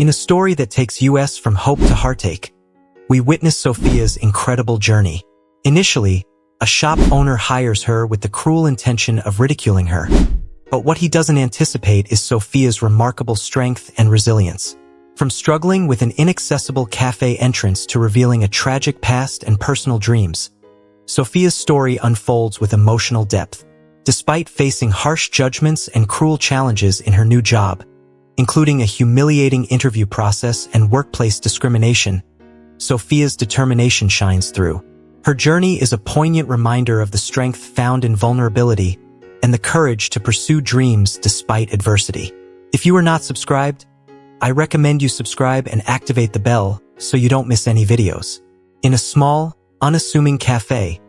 In a story that takes us from hope to heartache, we witness Sophia's incredible journey. Initially, a shop owner hires her with the cruel intention of ridiculing her. But what he doesn't anticipate is Sophia's remarkable strength and resilience. From struggling with an inaccessible cafe entrance to revealing a tragic past and personal dreams, Sophia's story unfolds with emotional depth. Despite facing harsh judgments and cruel challenges in her new job, including a humiliating interview process and workplace discrimination, Sophia's determination shines through. Her journey is a poignant reminder of the strength found in vulnerability and the courage to pursue dreams despite adversity. If you are not subscribed, I recommend you subscribe and activate the bell so you don't miss any videos. In a small, unassuming cafe,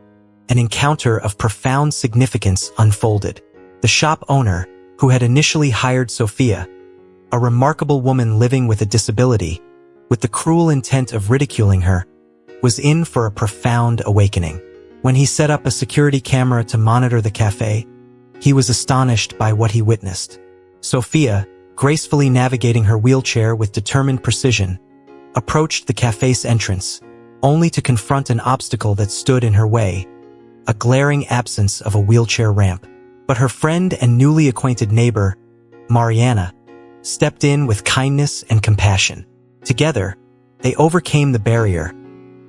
an encounter of profound significance unfolded. The shop owner, who had initially hired Sophia, a remarkable woman living with a disability, with the cruel intent of ridiculing her, was in for a profound awakening. When he set up a security camera to monitor the cafe, he was astonished by what he witnessed. Sophia, gracefully navigating her wheelchair with determined precision, approached the cafe's entrance, only to confront an obstacle that stood in her way, a glaring absence of a wheelchair ramp. But her friend and newly acquainted neighbor, Mariana, stepped in with kindness and compassion. Together, they overcame the barrier,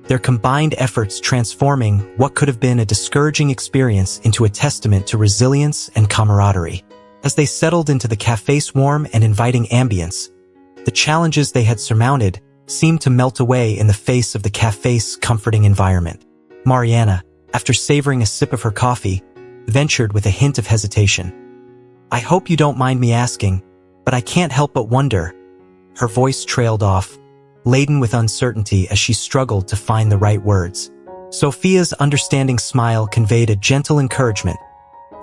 their combined efforts transforming what could have been a discouraging experience into a testament to resilience and camaraderie. As they settled into the cafe's warm and inviting ambience, the challenges they had surmounted seemed to melt away in the face of the cafe's comforting environment. Mariana, after savoring a sip of her coffee, ventured with a hint of hesitation. "I hope you don't mind me asking, but I can't help but wonder." Her voice trailed off, laden with uncertainty as she struggled to find the right words. Sophia's understanding smile conveyed a gentle encouragement,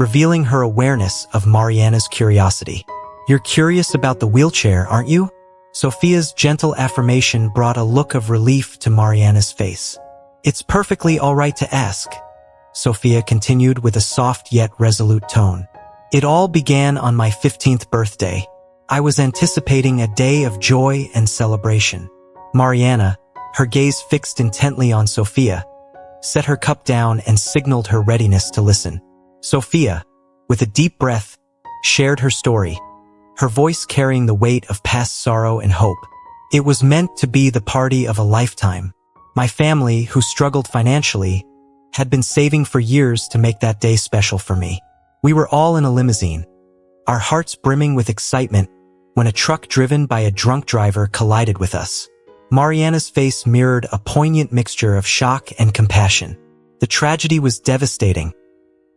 revealing her awareness of Mariana's curiosity. "You're curious about the wheelchair, aren't you?" Sophia's gentle affirmation brought a look of relief to Mariana's face. "It's perfectly all right to ask," Sophia continued with a soft yet resolute tone. "It all began on my 15th birthday. I was anticipating a day of joy and celebration." Mariana, her gaze fixed intently on Sophia, set her cup down and signaled her readiness to listen. Sophia, with a deep breath, shared her story, her voice carrying the weight of past sorrow and hope. "It was meant to be the party of a lifetime. My family, who struggled financially, had been saving for years to make that day special for me. We were all in a limousine, our hearts brimming with excitement, when a truck driven by a drunk driver collided with us." Mariana's face mirrored a poignant mixture of shock and compassion. "The tragedy was devastating,"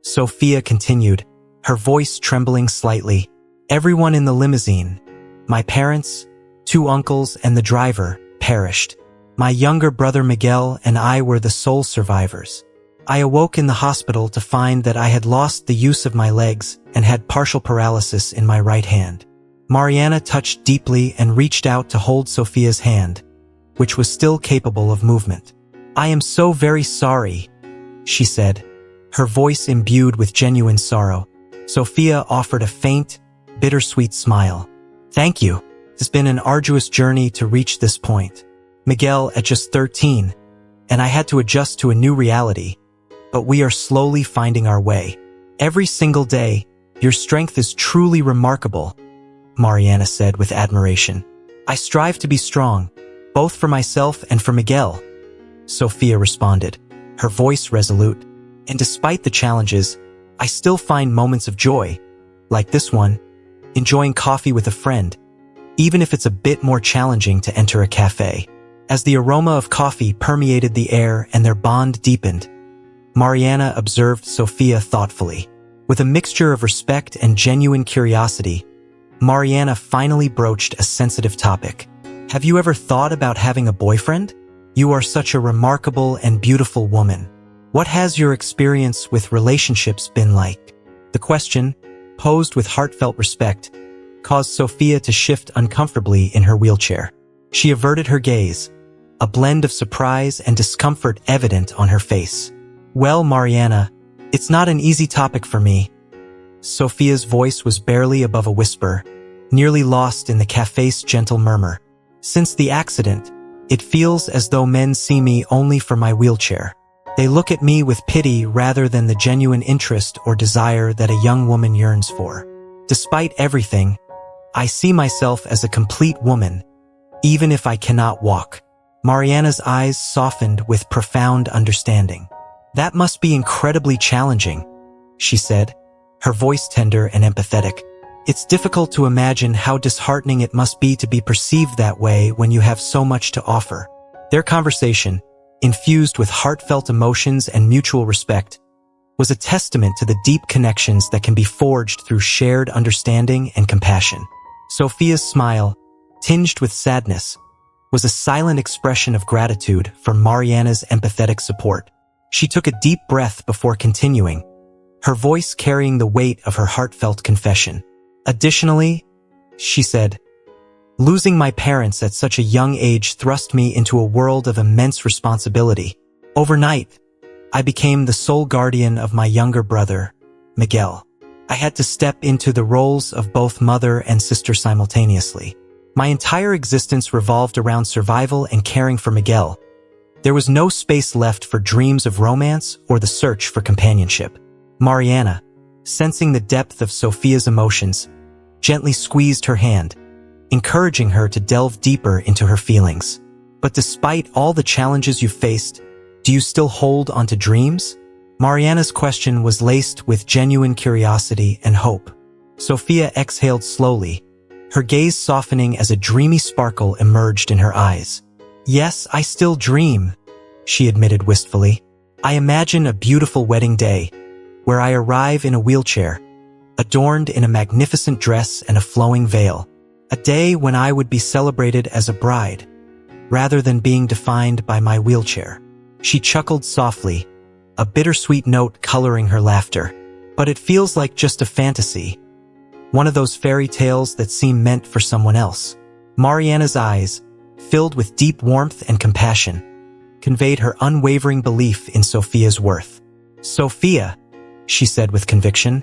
Sophia continued, her voice trembling slightly. "Everyone in the limousine, my parents, 2 uncles, and the driver, perished. My younger brother Miguel and I were the sole survivors. I awoke in the hospital to find that I had lost the use of my legs and had partial paralysis in my right hand." Mariana touched deeply and reached out to hold Sophia's hand, which was still capable of movement. "I am so very sorry," she said, her voice imbued with genuine sorrow. Sophia offered a faint, bittersweet smile. "Thank you. It's been an arduous journey to reach this point. Miguel at just 13, and I had to adjust to a new reality, but we are slowly finding our way. Every single day, your strength is truly remarkable," Mariana said with admiration. "I strive to be strong, both for myself and for Miguel," Sophia responded, her voice resolute. "And despite the challenges, I still find moments of joy, like this one, enjoying coffee with a friend, even if it's a bit more challenging to enter a cafe." As the aroma of coffee permeated the air and their bond deepened, Mariana observed Sophia thoughtfully. With a mixture of respect and genuine curiosity, Mariana finally broached a sensitive topic. "Have you ever thought about having a boyfriend? You are such a remarkable and beautiful woman. What has your experience with relationships been like?" The question, posed with heartfelt respect, caused Sophia to shift uncomfortably in her wheelchair. She averted her gaze, a blend of surprise and discomfort evident on her face. "Well, Mariana, it's not an easy topic for me." Sophia's voice was barely above a whisper, nearly lost in the cafe's gentle murmur. Since the accident, it feels as though men see me only for my wheelchair. They look at me with pity rather than the genuine interest or desire that a young woman yearns for. Despite everything, I see myself as a complete woman, even if I cannot walk. Mariana's eyes softened with profound understanding. That must be incredibly challenging, she said, her voice tender and empathetic. It's difficult to imagine how disheartening it must be to be perceived that way when you have so much to offer. Their conversation, infused with heartfelt emotions and mutual respect, was a testament to the deep connections that can be forged through shared understanding and compassion. Sophia's smile, tinged with sadness, was a silent expression of gratitude for Mariana's empathetic support. She took a deep breath before continuing, her voice carrying the weight of her heartfelt confession. Additionally, she said, losing my parents at such a young age thrust me into a world of immense responsibility. Overnight, I became the sole guardian of my younger brother, Miguel. I had to step into the roles of both mother and sister simultaneously. My entire existence revolved around survival and caring for Miguel. There was no space left for dreams of romance or the search for companionship. Mariana, sensing the depth of Sophia's emotions, gently squeezed her hand, encouraging her to delve deeper into her feelings. But despite all the challenges you faced, do you still hold onto dreams? Mariana's question was laced with genuine curiosity and hope. Sophia exhaled slowly, her gaze softening as a dreamy sparkle emerged in her eyes. Yes, I still dream, she admitted wistfully. I imagine a beautiful wedding day, where I arrive in a wheelchair, adorned in a magnificent dress and a flowing veil. A day when I would be celebrated as a bride, rather than being defined by my wheelchair. She chuckled softly, a bittersweet note coloring her laughter. But it feels like just a fantasy, one of those fairy tales that seem meant for someone else. Mariana's eyes, filled with deep warmth and compassion, conveyed her unwavering belief in Sophia's worth. Sophia, she said with conviction,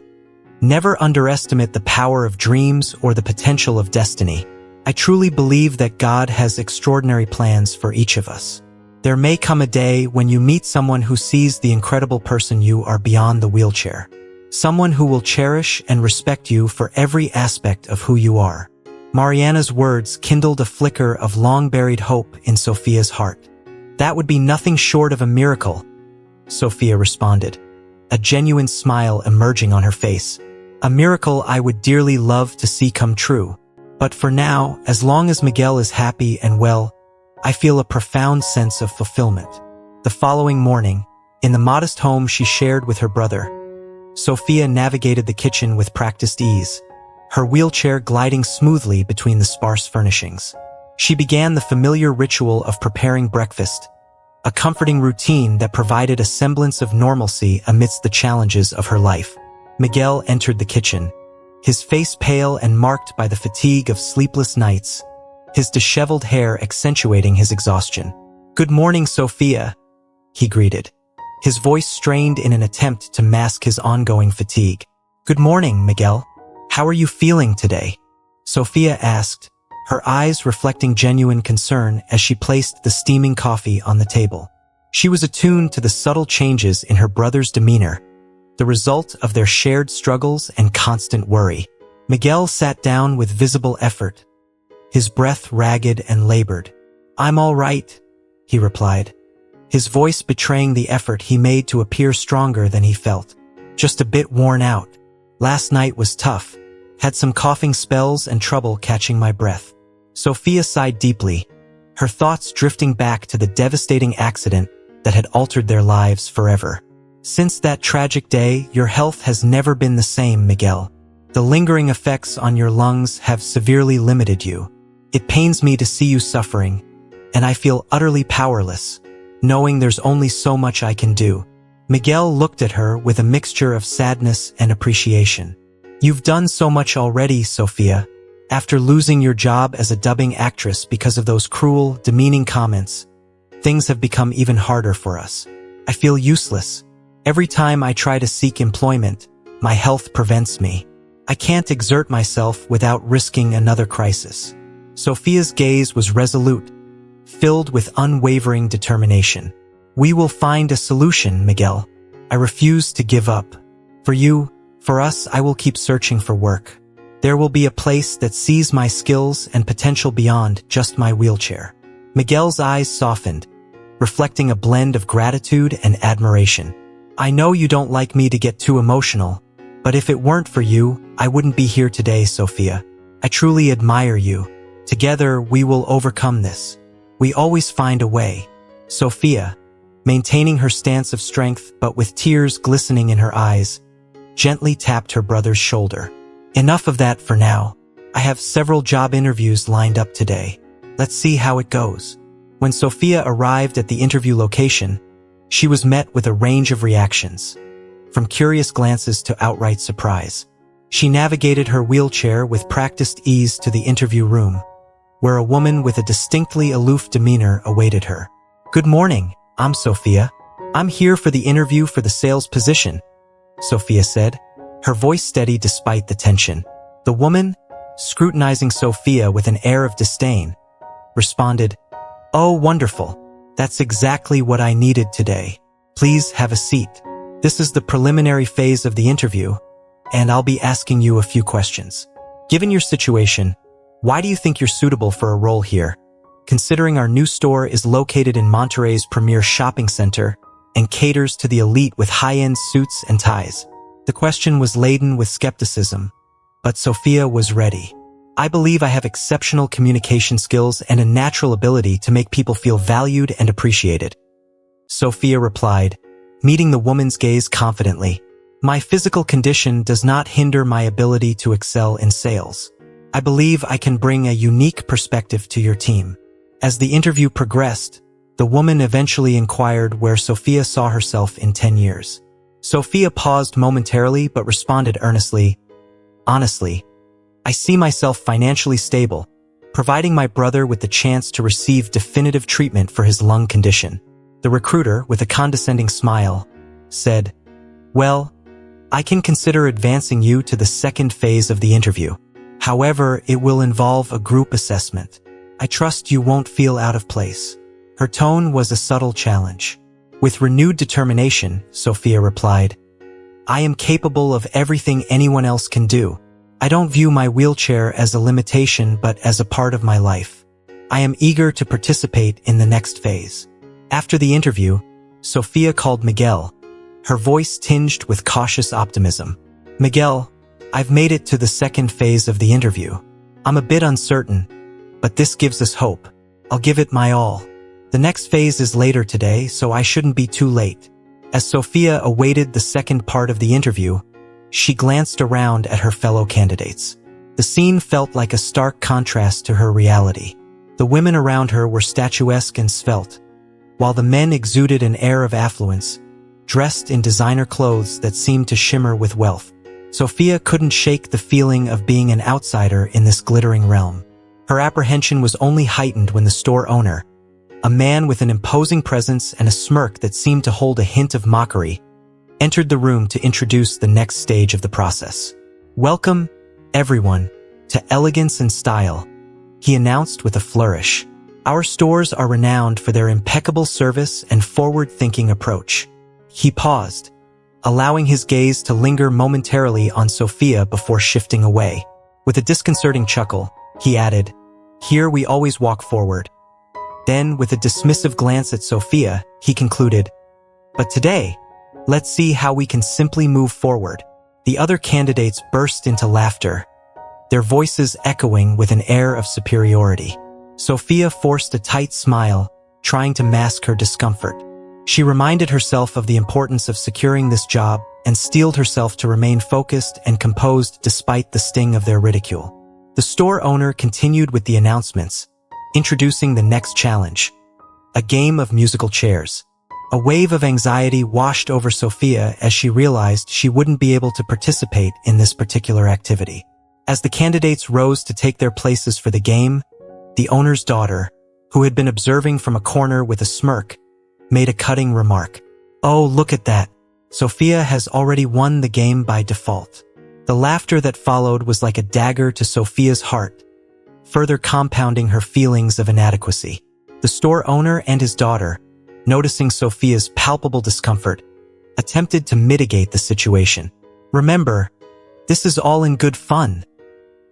never underestimate the power of dreams or the potential of destiny. I truly believe that God has extraordinary plans for each of us. There may come a day when you meet someone who sees the incredible person you are beyond the wheelchair. Someone who will cherish and respect you for every aspect of who you are. Mariana's words kindled a flicker of long-buried hope in Sophia's heart. That would be nothing short of a miracle, Sophia responded, a genuine smile emerging on her face. A miracle I would dearly love to see come true. But for now, as long as Miguel is happy and well, I feel a profound sense of fulfillment. The following morning, in the modest home she shared with her brother, Sophia navigated the kitchen with practiced ease, her wheelchair gliding smoothly between the sparse furnishings. She began the familiar ritual of preparing breakfast, a comforting routine that provided a semblance of normalcy amidst the challenges of her life. Miguel entered the kitchen, his face pale and marked by the fatigue of sleepless nights, his disheveled hair accentuating his exhaustion. "Good morning, Sophia," he greeted, his voice strained in an attempt to mask his ongoing fatigue. "Good morning, Miguel. How are you feeling today?" Sophia asked, her eyes reflecting genuine concern as she placed the steaming coffee on the table. She was attuned to the subtle changes in her brother's demeanor, the result of their shared struggles and constant worry. Miguel sat down with visible effort, his breath ragged and labored. "I'm all right," he replied, his voice betraying the effort he made to appear stronger than he felt. "Just a bit worn out. Last night was tough. Had some coughing spells and trouble catching my breath." Sophia sighed deeply, her thoughts drifting back to the devastating accident that had altered their lives forever. "Since that tragic day, your health has never been the same, Miguel. The lingering effects on your lungs have severely limited you. It pains me to see you suffering, and I feel utterly powerless, knowing there's only so much I can do." Miguel looked at her with a mixture of sadness and appreciation. "You've done so much already, Sophia. After losing your job as a dubbing actress because of those cruel, demeaning comments, things have become even harder for us. I feel useless. Every time I try to seek employment, my health prevents me. I can't exert myself without risking another crisis." Sophia's gaze was resolute, filled with unwavering determination. "We will find a solution, Miguel. I refuse to give up. For you, for us, I will keep searching for work. There will be a place that sees my skills and potential beyond just my wheelchair." Miguel's eyes softened, reflecting a blend of gratitude and admiration. "I know you don't like me to get too emotional, but if it weren't for you, I wouldn't be here today, Sophia. I truly admire you. Together, we will overcome this. We always find a way." Sophia, maintaining her stance of strength but with tears glistening in her eyes, gently tapped her brother's shoulder. "Enough of that for now. I have several job interviews lined up today. Let's see how it goes." When Sophia arrived at the interview location, she was met with a range of reactions, from curious glances to outright surprise. She navigated her wheelchair with practiced ease to the interview room, where a woman with a distinctly aloof demeanor awaited her. "Good morning, I'm Sophia. I'm here for the interview for the sales position," Sophia said, her voice steady despite the tension. The woman, scrutinizing Sophia with an air of disdain, responded, "Oh, wonderful. That's exactly what I needed today. Please have a seat. This is the preliminary phase of the interview, and I'll be asking you a few questions. Given your situation, why do you think you're suitable for a role here? Considering our new store is located in Monterrey's premier shopping center and caters to the elite with high-end suits and ties." The question was laden with skepticism, but Sophia was ready. "I believe I have exceptional communication skills and a natural ability to make people feel valued and appreciated," Sophia replied, meeting the woman's gaze confidently. "My physical condition does not hinder my ability to excel in sales. I believe I can bring a unique perspective to your team." As the interview progressed, the woman eventually inquired where Sophia saw herself in 10 years. Sophia paused momentarily but responded earnestly, "Honestly, I see myself financially stable, providing my brother with the chance to receive definitive treatment for his lung condition." The recruiter, with a condescending smile, said, "Well, I can consider advancing you to the second phase of the interview. However, it will involve a group assessment. I trust you won't feel out of place." Her tone was a subtle challenge. With renewed determination, Sophia replied, "I am capable of everything anyone else can do. I don't view my wheelchair as a limitation but as a part of my life. I am eager to participate in the next phase." After the interview, Sophia called Miguel, her voice tinged with cautious optimism. "Miguel, I've made it to the second phase of the interview. I'm a bit uncertain, but this gives us hope. I'll give it my all. The next phase is later today, so I shouldn't be too late." As Sophia awaited the second part of the interview, she glanced around at her fellow candidates. The scene felt like a stark contrast to her reality. The women around her were statuesque and svelte, while the men exuded an air of affluence, dressed in designer clothes that seemed to shimmer with wealth. Sophia couldn't shake the feeling of being an outsider in this glittering realm. Her apprehension was only heightened when the store owner, a man with an imposing presence and a smirk that seemed to hold a hint of mockery, entered the room to introduce the next stage of the process. "Welcome, everyone, to Elegance and Style," he announced with a flourish. "Our stores are renowned for their impeccable service and forward-thinking approach." He paused, allowing his gaze to linger momentarily on Sophia before shifting away. With a disconcerting chuckle, he added, "Here we always walk forward." Then, with a dismissive glance at Sophia, he concluded, "But today, let's see how we can simply move forward." The other candidates burst into laughter, their voices echoing with an air of superiority. Sophia forced a tight smile, trying to mask her discomfort. She reminded herself of the importance of securing this job and steeled herself to remain focused and composed despite the sting of their ridicule. The store owner continued with the announcements, introducing the next challenge, a game of musical chairs. A wave of anxiety washed over Sophia as she realized she wouldn't be able to participate in this particular activity. As the candidates rose to take their places for the game, the owner's daughter, who had been observing from a corner with a smirk, made a cutting remark. "Oh, look at that. Sophia has already won the game by default." The laughter that followed was like a dagger to Sophia's heart, further compounding her feelings of inadequacy. The store owner and his daughter, noticing Sophia's palpable discomfort, attempted to mitigate the situation. "Remember, this is all in good fun,"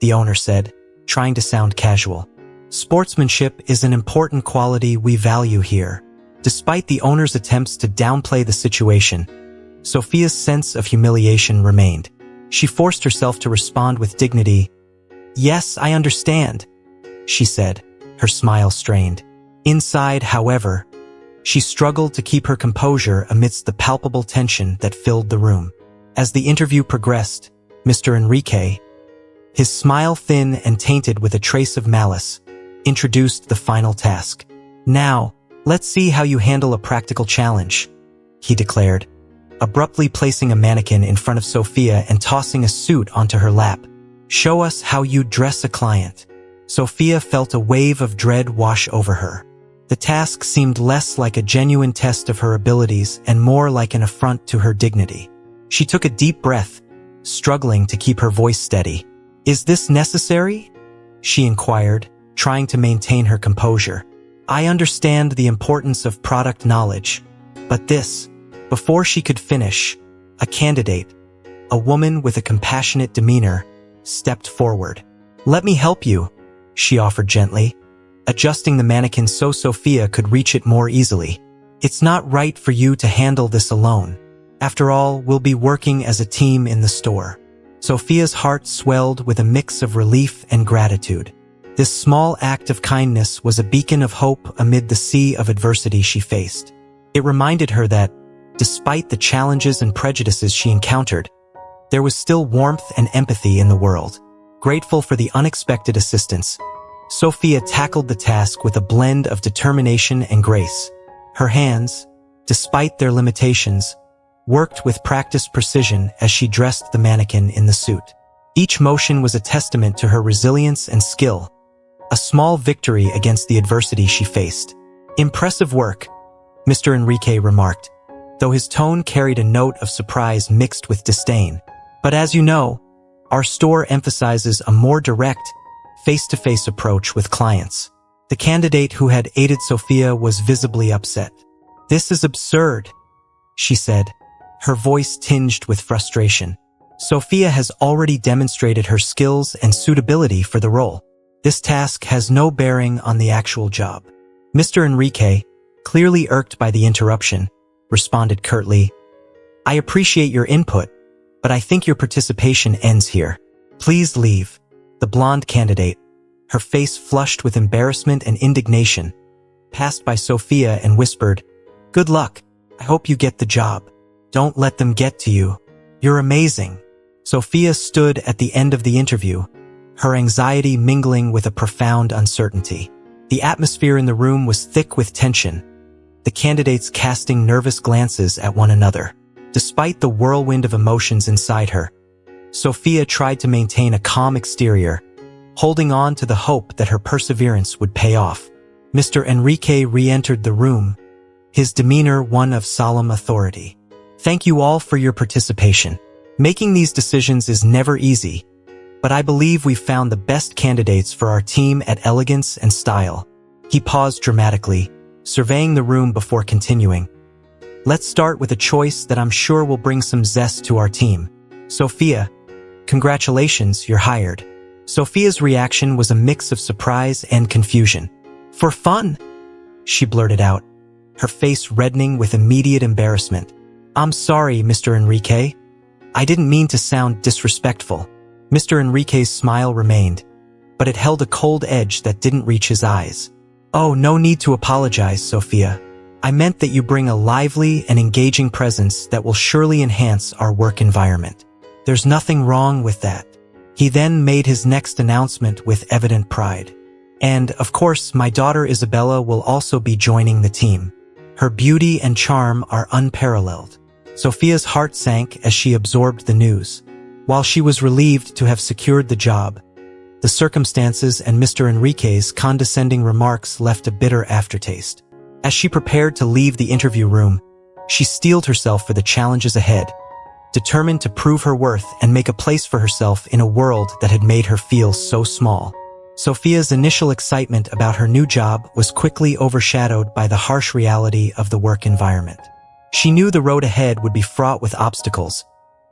the owner said, trying to sound casual. "Sportsmanship is an important quality we value here." Despite the owner's attempts to downplay the situation, Sophia's sense of humiliation remained. She forced herself to respond with dignity. "Yes, I understand," she said, her smile strained. Inside, however, she struggled to keep her composure amidst the palpable tension that filled the room. As the interview progressed, Mr. Enrique, his smile thin and tainted with a trace of malice, introduced the final task. "Now, let's see how you handle a practical challenge," he declared, abruptly placing a mannequin in front of Sophia and tossing a suit onto her lap. "Show us how you dress a client." Sophia felt a wave of dread wash over her. The task seemed less like a genuine test of her abilities and more like an affront to her dignity. She took a deep breath, struggling to keep her voice steady. "Is this necessary?" she inquired, trying to maintain her composure. "I understand the importance of product knowledge, but this..." Before she could finish, a candidate, a woman with a compassionate demeanor, stepped forward. "Let me help you," she offered gently, adjusting the mannequin so Sophia could reach it more easily. "It's not right for you to handle this alone. After all, we'll be working as a team in the store." Sophia's heart swelled with a mix of relief and gratitude. This small act of kindness was a beacon of hope amid the sea of adversity she faced. It reminded her that, despite the challenges and prejudices she encountered, there was still warmth and empathy in the world. Grateful for the unexpected assistance, Sophia tackled the task with a blend of determination and grace. Her hands, despite their limitations, worked with practiced precision as she dressed the mannequin in the suit. Each motion was a testament to her resilience and skill, a small victory against the adversity she faced. "Impressive work," Mr. Enrique remarked, though his tone carried a note of surprise mixed with disdain. "But as you know, our store emphasizes a more direct, face-to-face approach with clients." The candidate who had aided Sophia was visibly upset. "This is absurd," she said, her voice tinged with frustration. "Sophia has already demonstrated her skills and suitability for the role. This task has no bearing on the actual job." Mr. Enrique, clearly irked by the interruption, responded curtly, "I appreciate your input, but I think your participation ends here. Please leave." The blonde candidate, her face flushed with embarrassment and indignation, passed by Sophia and whispered, "Good luck. I hope you get the job. Don't let them get to you. You're amazing." Sophia stood at the end of the interview, her anxiety mingling with a profound uncertainty. The atmosphere in the room was thick with tension, the candidates casting nervous glances at one another. Despite the whirlwind of emotions inside her, Sophia tried to maintain a calm exterior, holding on to the hope that her perseverance would pay off. Mr. Enrique re-entered the room, his demeanor one of solemn authority. "Thank you all for your participation. Making these decisions is never easy, but I believe we've found the best candidates for our team at elegance and style." He paused dramatically, surveying the room before continuing. "Let's start with a choice that I'm sure will bring some zest to our team. Sophia, congratulations, you're hired." Sophia's reaction was a mix of surprise and confusion. "For fun?" she blurted out, her face reddening with immediate embarrassment. "I'm sorry, Mr. Enrique. I didn't mean to sound disrespectful." Mr. Enrique's smile remained, but it held a cold edge that didn't reach his eyes. "Oh, no need to apologize, Sophia. I meant that you bring a lively and engaging presence that will surely enhance our work environment. There's nothing wrong with that." He then made his next announcement with evident pride. "And, of course, my daughter Isabella will also be joining the team. Her beauty and charm are unparalleled." Sophia's heart sank as she absorbed the news. While she was relieved to have secured the job, the circumstances and Mr. Enrique's condescending remarks left a bitter aftertaste. As she prepared to leave the interview room, she steeled herself for the challenges ahead, determined to prove her worth and make a place for herself in a world that had made her feel so small. Sophia's initial excitement about her new job was quickly overshadowed by the harsh reality of the work environment. She knew the road ahead would be fraught with obstacles,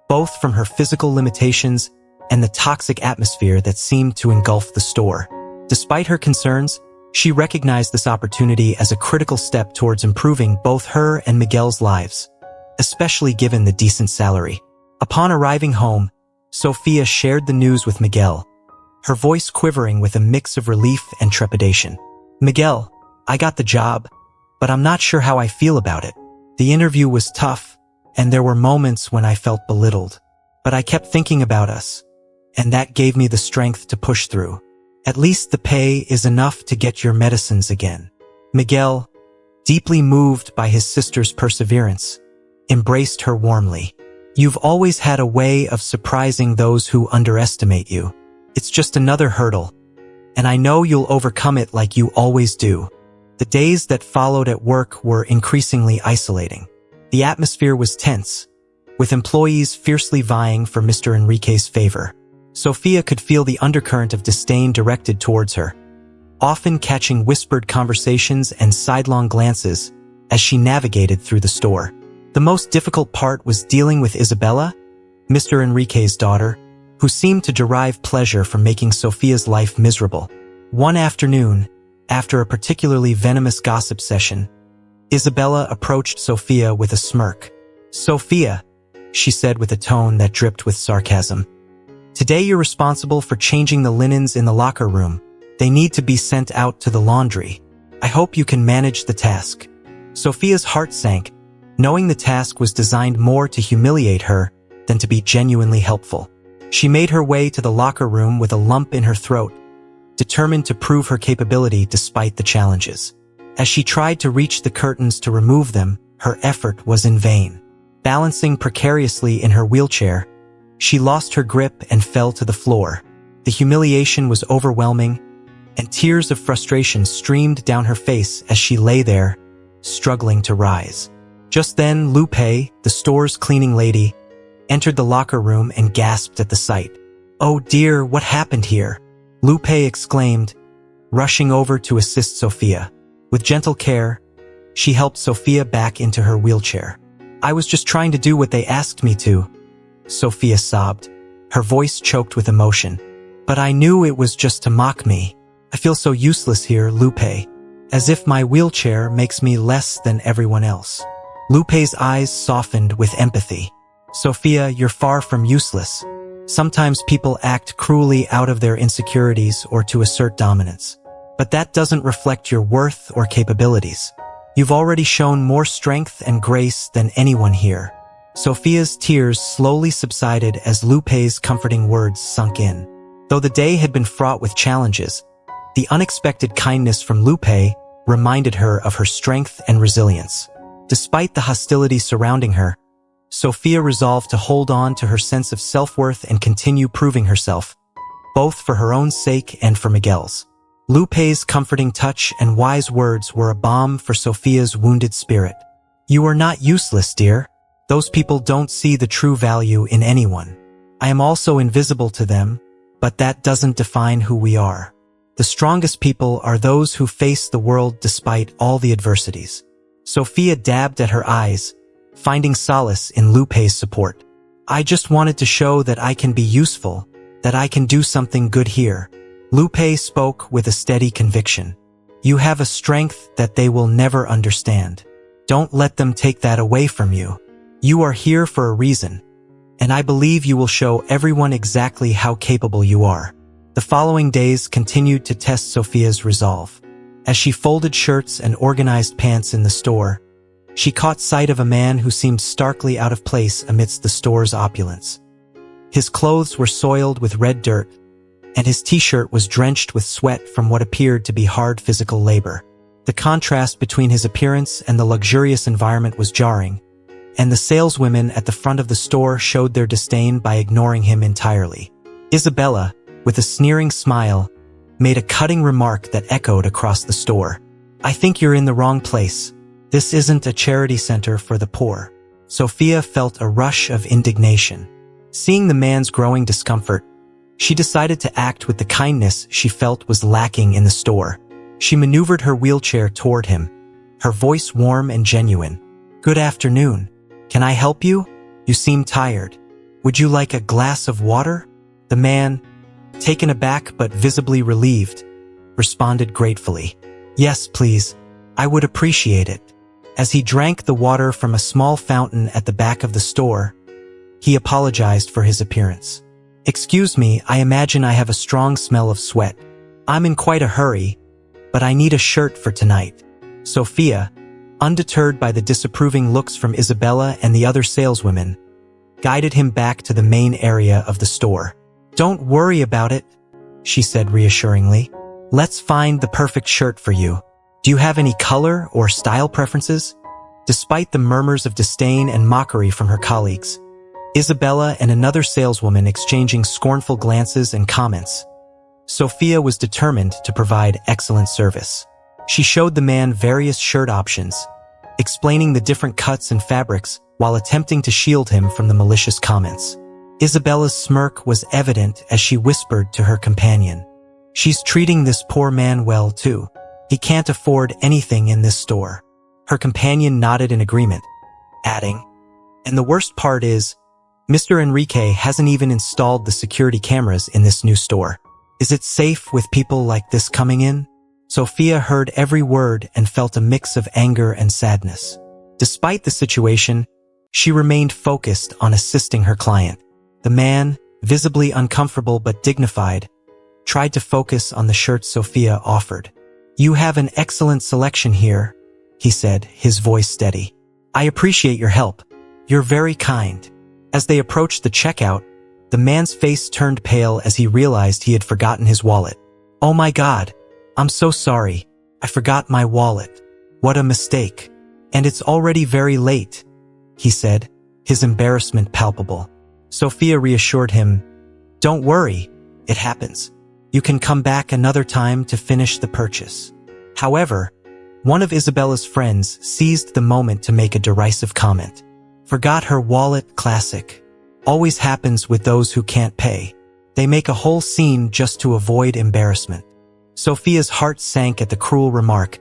both from her physical limitations and the toxic atmosphere that seemed to engulf the store. Despite her concerns, she recognized this opportunity as a critical step towards improving both her and Miguel's lives, especially given the decent salary. Upon arriving home, Sophia shared the news with Miguel, her voice quivering with a mix of relief and trepidation. "Miguel, I got the job, but I'm not sure how I feel about it. The interview was tough, and there were moments when I felt belittled. But I kept thinking about us, and that gave me the strength to push through. At least the pay is enough to get your medicines again." Miguel, deeply moved by his sister's perseverance, embraced her warmly. "You've always had a way of surprising those who underestimate you. It's just another hurdle, and I know you'll overcome it like you always do." The days that followed at work were increasingly isolating. The atmosphere was tense, with employees fiercely vying for Mr. Enrique's favor. Sophia could feel the undercurrent of disdain directed towards her, often catching whispered conversations and sidelong glances as she navigated through the store. The most difficult part was dealing with Isabella, Mr. Enrique's daughter, who seemed to derive pleasure from making Sophia's life miserable. One afternoon, after a particularly venomous gossip session, Isabella approached Sophia with a smirk. "Sophia," she said with a tone that dripped with sarcasm, "today you're responsible for changing the linens in the locker room. They need to be sent out to the laundry. I hope you can manage the task." Sophia's heart sank, knowing the task was designed more to humiliate her than to be genuinely helpful. She made her way to the locker room with a lump in her throat, determined to prove her capability despite the challenges. As she tried to reach the curtains to remove them, her effort was in vain. Balancing precariously in her wheelchair, she lost her grip and fell to the floor. The humiliation was overwhelming, and tears of frustration streamed down her face as she lay there, struggling to rise. Just then, Lupe, the store's cleaning lady, entered the locker room and gasped at the sight. "Oh dear, what happened here?" Lupe exclaimed, rushing over to assist Sophia. With gentle care, she helped Sophia back into her wheelchair. "I was just trying to do what they asked me to," Sophia sobbed, her voice choked with emotion. "But I knew it was just to mock me. I feel so useless here, Lupe. As if my wheelchair makes me less than everyone else." Lupe's eyes softened with empathy. "Sophia, you're far from useless. Sometimes people act cruelly out of their insecurities or to assert dominance. But that doesn't reflect your worth or capabilities. You've already shown more strength and grace than anyone here." Sophia's tears slowly subsided as Lupe's comforting words sunk in. Though the day had been fraught with challenges, the unexpected kindness from Lupe reminded her of her strength and resilience. Despite the hostility surrounding her, Sophia resolved to hold on to her sense of self-worth and continue proving herself, both for her own sake and for Miguel's. Lupe's comforting touch and wise words were a balm for Sophia's wounded spirit. "You are not useless, dear. Those people don't see the true value in anyone. I am also invisible to them, but that doesn't define who we are. The strongest people are those who face the world despite all the adversities." Sophia dabbed at her eyes, finding solace in Lupe's support. "I just wanted to show that I can be useful, that I can do something good here." Lupe spoke with a steady conviction. "You have a strength that they will never understand. Don't let them take that away from you. You are here for a reason, and I believe you will show everyone exactly how capable you are." The following days continued to test Sophia's resolve. As she folded shirts and organized pants in the store, she caught sight of a man who seemed starkly out of place amidst the store's opulence. His clothes were soiled with red dirt, and his t-shirt was drenched with sweat from what appeared to be hard physical labor. The contrast between his appearance and the luxurious environment was jarring, and the saleswomen at the front of the store showed their disdain by ignoring him entirely. Isabella, with a sneering smile, made a cutting remark that echoed across the store. "I think you're in the wrong place. This isn't a charity center for the poor." Sophia felt a rush of indignation. Seeing the man's growing discomfort, She decided to act with the kindness she felt was lacking in the store. She maneuvered her wheelchair toward him, her voice warm and genuine. "Good afternoon. Can I help you? You seem tired. Would you like a glass of water?" The man, taken aback but visibly relieved, responded gratefully. "Yes, please. I would appreciate it." As he drank the water from a small fountain at the back of the store, he apologized for his appearance. "Excuse me, I imagine I have a strong smell of sweat. I'm in quite a hurry, but I need a shirt for tonight." Sophia, undeterred by the disapproving looks from Isabella and the other saleswomen, guided him back to the main area of the store. "Don't worry about it," she said reassuringly. "Let's find the perfect shirt for you. Do you have any color or style preferences?" Despite the murmurs of disdain and mockery from her colleagues, Isabella and another saleswoman exchanging scornful glances and comments, Sophia was determined to provide excellent service. She showed the man various shirt options, explaining the different cuts and fabrics while attempting to shield him from the malicious comments. Isabella's smirk was evident as she whispered to her companion, "She's treating this poor man well, too. He can't afford anything in this store." Her companion nodded in agreement, adding, "And the worst part is, Mr. Enrique hasn't even installed the security cameras in this new store. Is it safe with people like this coming in?" Sophia heard every word and felt a mix of anger and sadness. Despite the situation, she remained focused on assisting her client. The man, visibly uncomfortable but dignified, tried to focus on the shirt Sophia offered. "You have an excellent selection here," he said, his voice steady. "I appreciate your help. You're very kind." As they approached the checkout, the man's face turned pale as he realized he had forgotten his wallet. "Oh my God, I'm so sorry. I forgot my wallet. What a mistake. And it's already very late," he said, his embarrassment palpable. Sophia reassured him, "Don't worry, it happens. You can come back another time to finish the purchase." However, one of Isabella's friends seized the moment to make a derisive comment. "Forgot her wallet, classic. Always happens with those who can't pay. They make a whole scene just to avoid embarrassment." Sophia's heart sank at the cruel remark,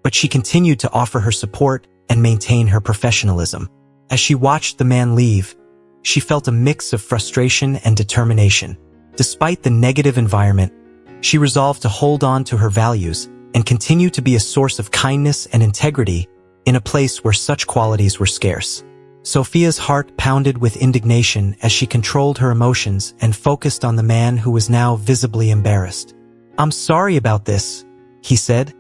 but she continued to offer her support and maintain her professionalism. As she watched the man leave, she felt a mix of frustration and determination. Despite the negative environment, she resolved to hold on to her values and continue to be a source of kindness and integrity in a place where such qualities were scarce. Sophia's heart pounded with indignation as she controlled her emotions and focused on the man who was now visibly embarrassed. "I'm sorry about this," he said,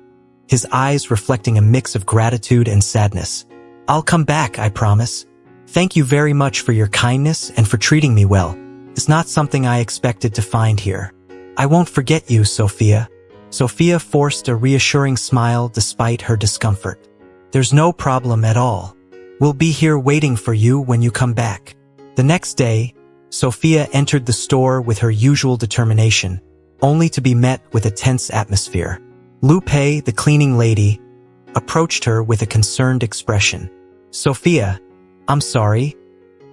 his eyes reflecting a mix of gratitude and sadness. "I'll come back, I promise. Thank you very much for your kindness and for treating me well. It's not something I expected to find here. I won't forget you, Sophia." Sophia forced a reassuring smile despite her discomfort. "There's no problem at all. We'll be here waiting for you when you come back." The next day, Sophia entered the store with her usual determination, only to be met with a tense atmosphere. Lupe, the cleaning lady, approached her with a concerned expression. "Sophia, I'm sorry,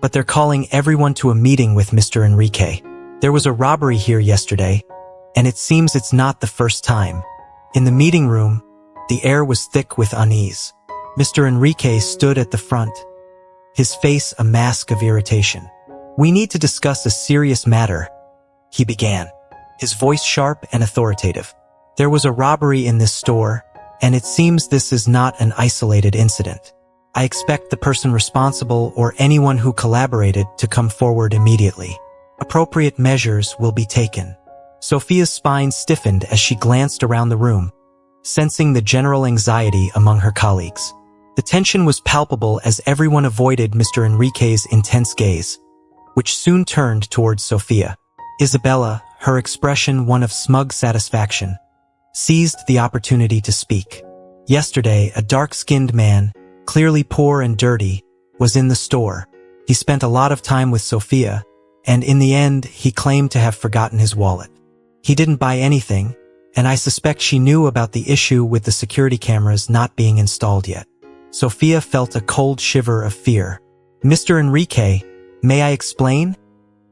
but they're calling everyone to a meeting with Mr. Enrique. There was a robbery here yesterday, and it seems it's not the first time." In the meeting room, the air was thick with unease. Mr. Enrique stood at the front, his face a mask of irritation. "We need to discuss a serious matter," he began, his voice sharp and authoritative. "There was a robbery in this store, and it seems this is not an isolated incident. I expect the person responsible or anyone who collaborated to come forward immediately. Appropriate measures will be taken." Sophia's spine stiffened as she glanced around the room, sensing the general anxiety among her colleagues. The tension was palpable as everyone avoided Mr. Enrique's intense gaze, which soon turned towards Sophia. Isabella, her expression one of smug satisfaction, seized the opportunity to speak. Yesterday, a dark-skinned man, clearly poor and dirty, was in the store. He spent a lot of time with Sophia, and in the end, he claimed to have forgotten his wallet. He didn't buy anything, and I suspect she knew about the issue with the security cameras not being installed yet. Sophia felt a cold shiver of fear. "Mr. Enrique, may I explain?"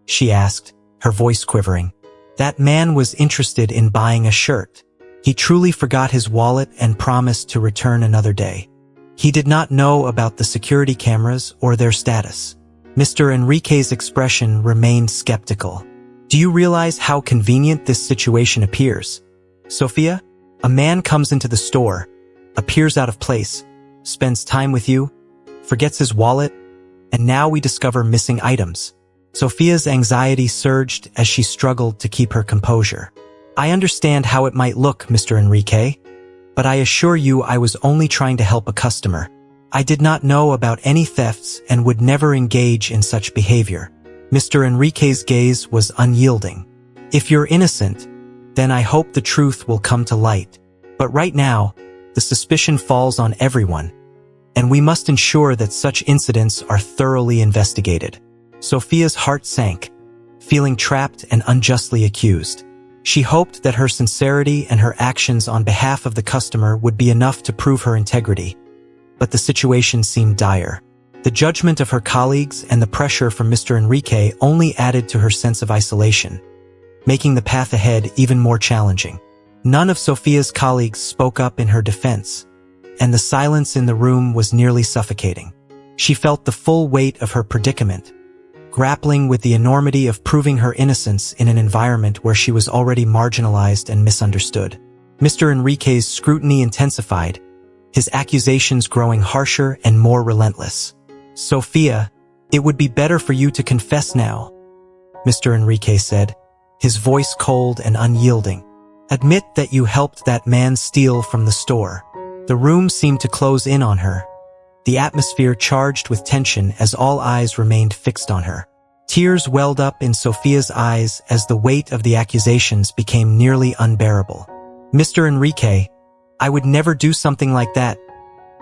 she asked, her voice quivering. That man was interested in buying a shirt. He truly forgot his wallet and promised to return another day. He did not know about the security cameras or their status. Mr. Enrique's expression remained skeptical. Do you realize how convenient this situation appears? Sophia, a man comes into the store, appears out of place, spends time with you, forgets his wallet, and now we discover missing items. Sophia's anxiety surged as she struggled to keep her composure. I understand how it might look, Mr. Enrique, but I assure you I was only trying to help a customer. I did not know about any thefts and would never engage in such behavior. Mr. Enrique's gaze was unyielding. If you're innocent, then I hope the truth will come to light. But right now, the suspicion falls on everyone, and we must ensure that such incidents are thoroughly investigated. Sophia's heart sank, feeling trapped and unjustly accused. She hoped that her sincerity and her actions on behalf of the customer would be enough to prove her integrity. But the situation seemed dire. The judgment of her colleagues and the pressure from Mr. Enrique only added to her sense of isolation, making the path ahead even more challenging. None of Sophia's colleagues spoke up in her defense, and the silence in the room was nearly suffocating. She felt the full weight of her predicament, grappling with the enormity of proving her innocence in an environment where she was already marginalized and misunderstood. Mr. Enrique's scrutiny intensified, his accusations growing harsher and more relentless. Sophia, it would be better for you to confess now, Mr. Enrique said, his voice cold and unyielding. Admit that you helped that man steal from the store. The room seemed to close in on her, the atmosphere charged with tension as all eyes remained fixed on her. Tears welled up in Sophia's eyes as the weight of the accusations became nearly unbearable. Mr. Enrique, I would never do something like that,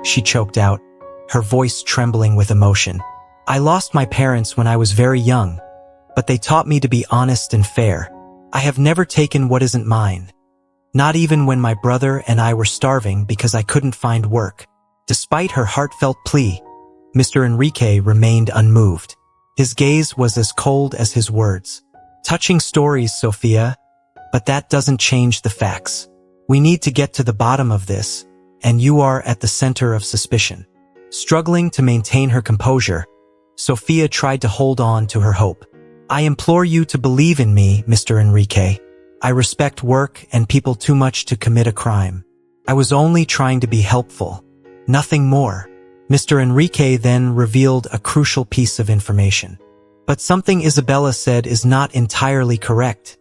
she choked out, her voice trembling with emotion. I lost my parents when I was very young, but they taught me to be honest and fair. I have never taken what isn't mine, not even when my brother and I were starving because I couldn't find work. Despite her heartfelt plea, Mr. Enrique remained unmoved. His gaze was as cold as his words. Touching stories, Sophia, but that doesn't change the facts. We need to get to the bottom of this, and you are at the center of suspicion. Struggling to maintain her composure, Sophia tried to hold on to her hope. I implore you to believe in me, Mr. Enrique. I respect work and people too much to commit a crime. I was only trying to be helpful. Nothing more. Mr. Enrique then revealed a crucial piece of information. But something Isabella said is not entirely correct,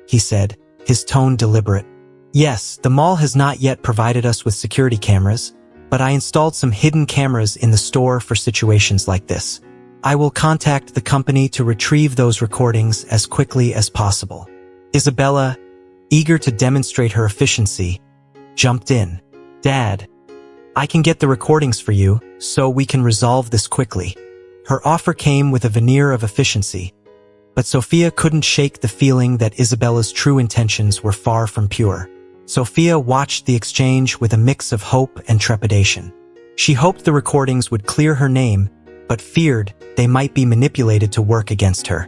he said, his tone deliberate. Yes, the mall has not yet provided us with security cameras, but I installed some hidden cameras in the store for situations like this. I will contact the company to retrieve those recordings as quickly as possible. Isabella, eager to demonstrate her efficiency, jumped in. Dad, I can get the recordings for you, so we can resolve this quickly. Her offer came with a veneer of efficiency, but Sophia couldn't shake the feeling that Isabella's true intentions were far from pure. Sophia watched the exchange with a mix of hope and trepidation. She hoped the recordings would clear her name, but feared they might be manipulated to work against her.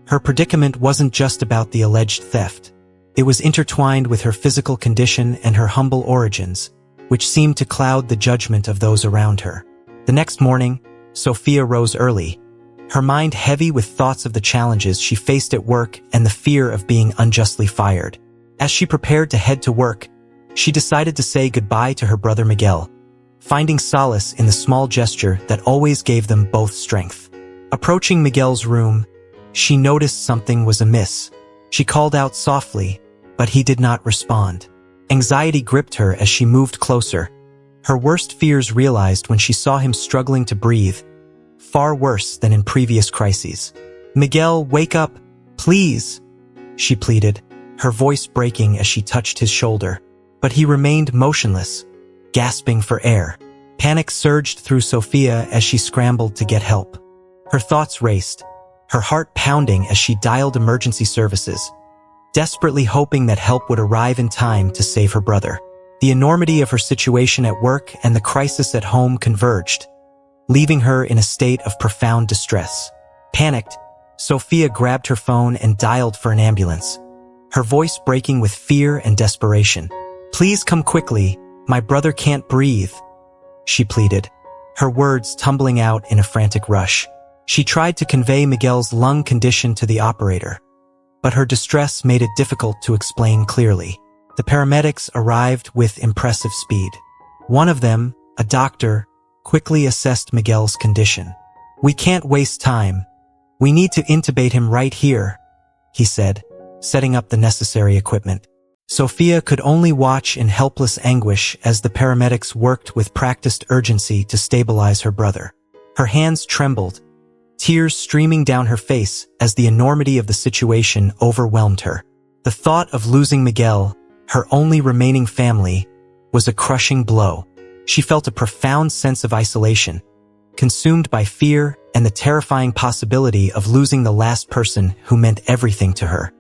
Her predicament wasn't just about the alleged theft. It was intertwined with her physical condition and her humble origins, which seemed to cloud the judgment of those around her. The next morning, Sophia rose early, her mind heavy with thoughts of the challenges she faced at work and the fear of being unjustly fired. As she prepared to head to work, she decided to say goodbye to her brother Miguel, finding solace in the small gesture that always gave them both strength. Approaching Miguel's room, she noticed something was amiss. She called out softly, but he did not respond. Anxiety gripped her as she moved closer. Her worst fears realized when she saw him struggling to breathe, far worse than in previous crises. Miguel, wake up, please, she pleaded, her voice breaking as she touched his shoulder. But he remained motionless, gasping for air. Panic surged through Sophia as she scrambled to get help. Her thoughts raced, her heart pounding as she dialed emergency services, desperately hoping that help would arrive in time to save her brother. The enormity of her situation at work and the crisis at home converged, leaving her in a state of profound distress. Panicked, Sophia grabbed her phone and dialed for an ambulance. her voice breaking with fear and desperation. "Please come quickly, my brother can't breathe," she pleaded, her words tumbling out in a frantic rush. She tried to convey Miguel's lung condition to the operator, but her distress made it difficult to explain clearly. The paramedics arrived with impressive speed. One of them, a doctor, quickly assessed Miguel's condition. "We can't waste time. We need to intubate him right here," he said, setting up the necessary equipment. Sophia could only watch in helpless anguish as the paramedics worked with practiced urgency to stabilize her brother. Her hands trembled, tears streaming down her face as the enormity of the situation overwhelmed her. The thought of losing Miguel, her only remaining family, was a crushing blow. She felt a profound sense of isolation, consumed by fear and the terrifying possibility of losing the last person who meant everything to her.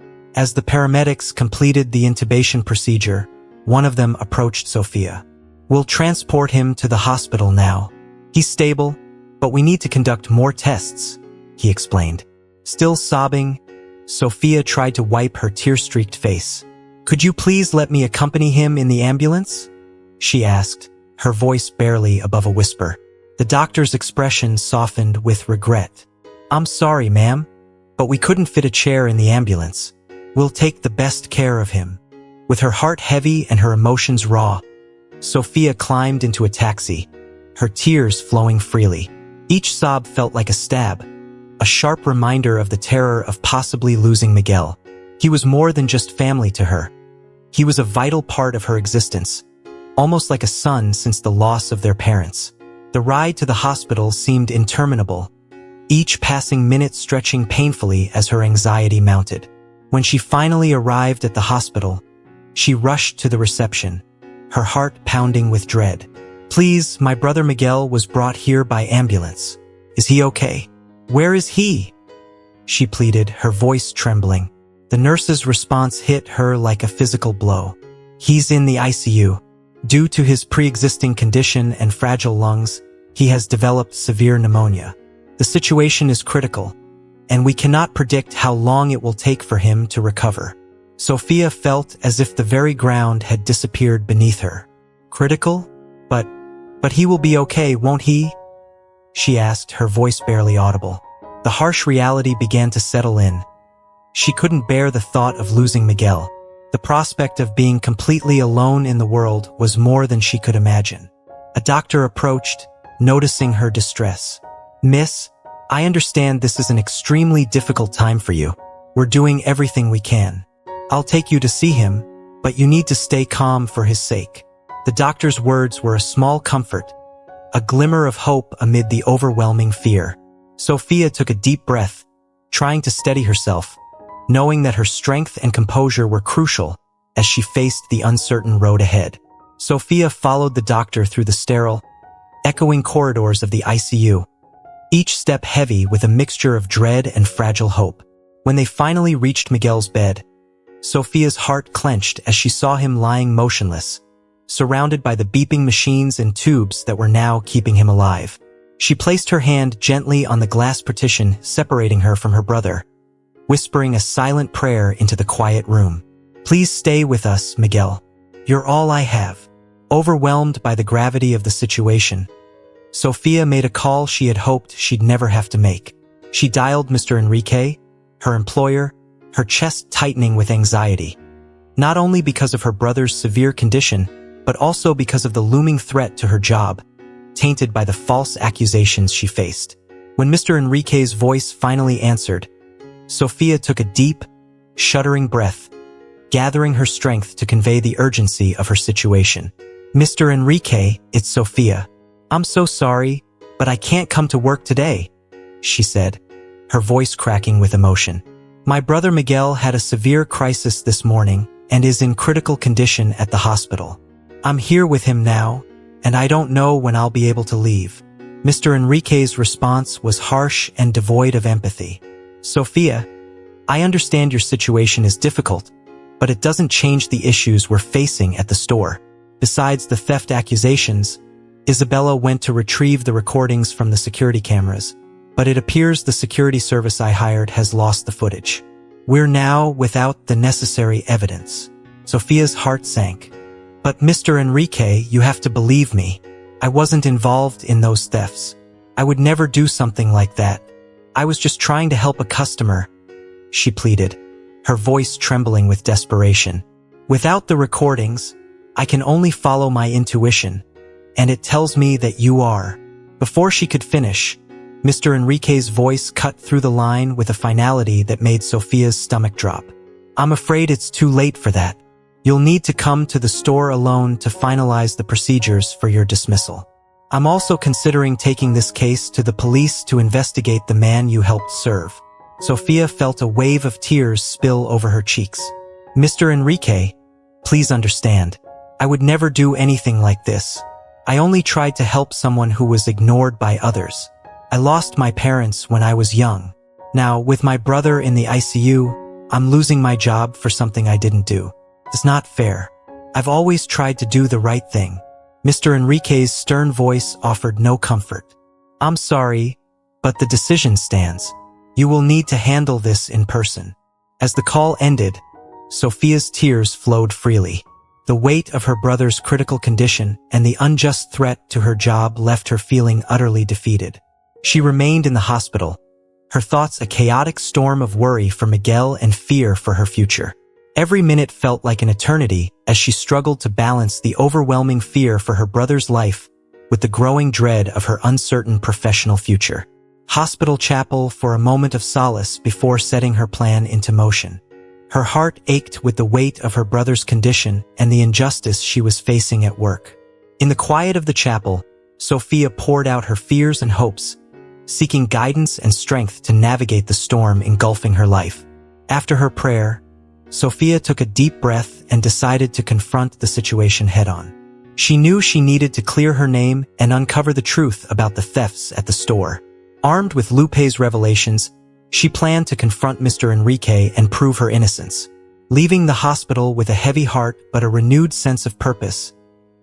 As the paramedics completed the intubation procedure, one of them approached Sophia. "We'll transport him to the hospital now. He's stable, but we need to conduct more tests," he explained. Still sobbing, Sophia tried to wipe her tear-streaked face. "Could you please let me accompany him in the ambulance?" she asked, her voice barely above a whisper. The doctor's expression softened with regret. "I'm sorry, ma'am, but we couldn't fit a chair in the ambulance. We'll take the best care of him." With her heart heavy and her emotions raw, Sophia climbed into a taxi, her tears flowing freely. Each sob felt like a stab, a sharp reminder of the terror of possibly losing Miguel. He was more than just family to her. He was a vital part of her existence, almost like a son since the loss of their parents. The ride to the hospital seemed interminable, each passing minute stretching painfully as her anxiety mounted. When she finally arrived at the hospital, she rushed to the reception, her heart pounding with dread. "Please, my brother Miguel was brought here by ambulance. Is he okay? Where is he?" she pleaded, her voice trembling. The nurse's response hit her like a physical blow. "He's in the ICU. Due to his pre-existing condition and fragile lungs, he has developed severe pneumonia. The situation is critical, and we cannot predict how long it will take for him to recover." Sophia felt as if the very ground had disappeared beneath her. "Critical? But he will be okay, won't he?" she asked, her voice barely audible. The harsh reality began to settle in. She couldn't bear the thought of losing Miguel. The prospect of being completely alone in the world was more than she could imagine. A doctor approached, noticing her distress. "Miss, I understand this is an extremely difficult time for you. We're doing everything we can. I'll take you to see him, but you need to stay calm for his sake." The doctor's words were a small comfort, a glimmer of hope amid the overwhelming fear. Sophia took a deep breath, trying to steady herself, knowing that her strength and composure were crucial as she faced the uncertain road ahead. Sophia followed the doctor through the sterile, echoing corridors of the ICU, each step heavy with a mixture of dread and fragile hope. When they finally reached Miguel's bed, Sophia's heart clenched as she saw him lying motionless, surrounded by the beeping machines and tubes that were now keeping him alive. She placed her hand gently on the glass partition separating her from her brother, whispering a silent prayer into the quiet room. "Please stay with us, Miguel. You're all I have." Overwhelmed by the gravity of the situation, Sophia made a call she had hoped she'd never have to make. She dialed Mr. Enrique, her employer, her chest tightening with anxiety, not only because of her brother's severe condition, but also because of the looming threat to her job, tainted by the false accusations she faced. When Mr. Enrique's voice finally answered, Sophia took a deep, shuddering breath, gathering her strength to convey the urgency of her situation. "Mr. Enrique, it's Sophia. I'm so sorry, but I can't come to work today," she said, her voice cracking with emotion. "My brother Miguel had a severe crisis this morning and is in critical condition at the hospital. I'm here with him now, and I don't know when I'll be able to leave." Mr. Enrique's response was harsh and devoid of empathy. "Sophia, I understand your situation is difficult, but it doesn't change the issues we're facing at the store. Besides the theft accusations, Isabella went to retrieve the recordings from the security cameras, but it appears the security service I hired has lost the footage. We're now without the necessary evidence. Sophia's heart sank. But Mr. Enrique, you have to believe me. I wasn't involved in those thefts. I would never do something like that. I was just trying to help a customer, she pleaded, her voice trembling with desperation. Without the recordings, I can only follow my intuition, and it tells me that you are. Before she could finish, Mr. Enrique's voice cut through the line with a finality that made Sophia's stomach drop. I'm afraid it's too late for that. You'll need to come to the store alone to finalize the procedures for your dismissal. I'm also considering taking this case to the police to investigate the man you helped serve. Sophia felt a wave of tears spill over her cheeks. Mr. Enrique, please understand. I would never do anything like this. I only tried to help someone who was ignored by others. I lost my parents when I was young. Now, with my brother in the ICU, I'm losing my job for something I didn't do. It's not fair. I've always tried to do the right thing. Mr. Enrique's stern voice offered no comfort. I'm sorry, but the decision stands. You will need to handle this in person. As the call ended, Sophia's tears flowed freely. The weight of her brother's critical condition and the unjust threat to her job left her feeling utterly defeated. She remained in the hospital, her thoughts a chaotic storm of worry for Miguel and fear for her future. Every minute felt like an eternity as she struggled to balance the overwhelming fear for her brother's life with the growing dread of her uncertain professional future. Hospital chapel for a moment of solace before setting her plan into motion. Her heart ached with the weight of her brother's condition and the injustice she was facing at work. In the quiet of the chapel, Sophia poured out her fears and hopes, seeking guidance and strength to navigate the storm engulfing her life. After her prayer, Sophia took a deep breath and decided to confront the situation head-on. She knew she needed to clear her name and uncover the truth about the thefts at the store. Armed with Lupe's revelations, she planned to confront Mr. Enrique and prove her innocence. Leaving the hospital with a heavy heart but a renewed sense of purpose,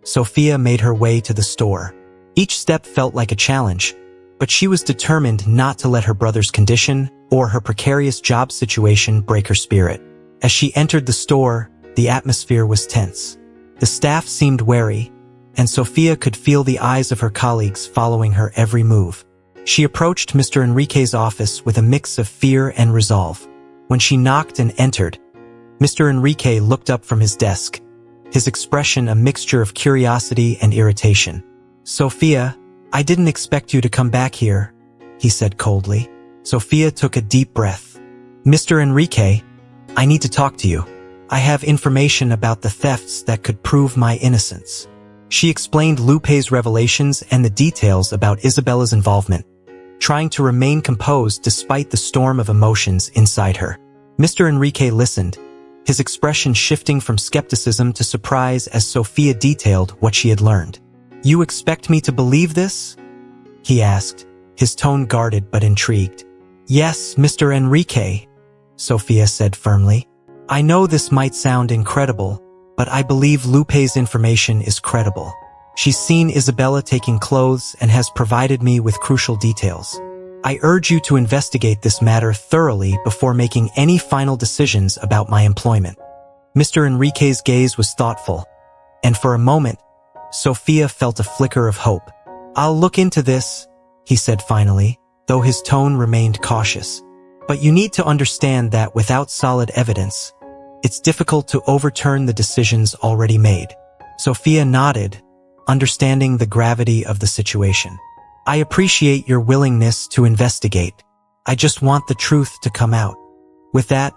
Sophia made her way to the store. Each step felt like a challenge, but she was determined not to let her brother's condition or her precarious job situation break her spirit. As she entered the store, the atmosphere was tense. The staff seemed wary, and Sophia could feel the eyes of her colleagues following her every move. She approached Mr. Enrique's office with a mix of fear and resolve. When she knocked and entered, Mr. Enrique looked up from his desk, his expression a mixture of curiosity and irritation. Sophia, I didn't expect you to come back here, he said coldly. Sophia took a deep breath. Mr. Enrique, I need to talk to you. I have information about the thefts that could prove my innocence. She explained Lupe's revelations and the details about Isabella's involvement, trying to remain composed despite the storm of emotions inside her. Mr. Enrique listened, his expression shifting from skepticism to surprise as Sophia detailed what she had learned. You expect me to believe this? He asked, his tone guarded but intrigued. Yes, Mr. Enrique, Sophia said firmly. I know this might sound incredible, but I believe Lupe's information is credible. She's seen Isabella taking clothes and has provided me with crucial details. I urge you to investigate this matter thoroughly before making any final decisions about my employment. Mr. Enrique's gaze was thoughtful, and for a moment, Sophia felt a flicker of hope. I'll look into this, he said finally, though his tone remained cautious. But you need to understand that without solid evidence, it's difficult to overturn the decisions already made. Sophia nodded, understanding the gravity of the situation. I appreciate your willingness to investigate. I just want the truth to come out. With that,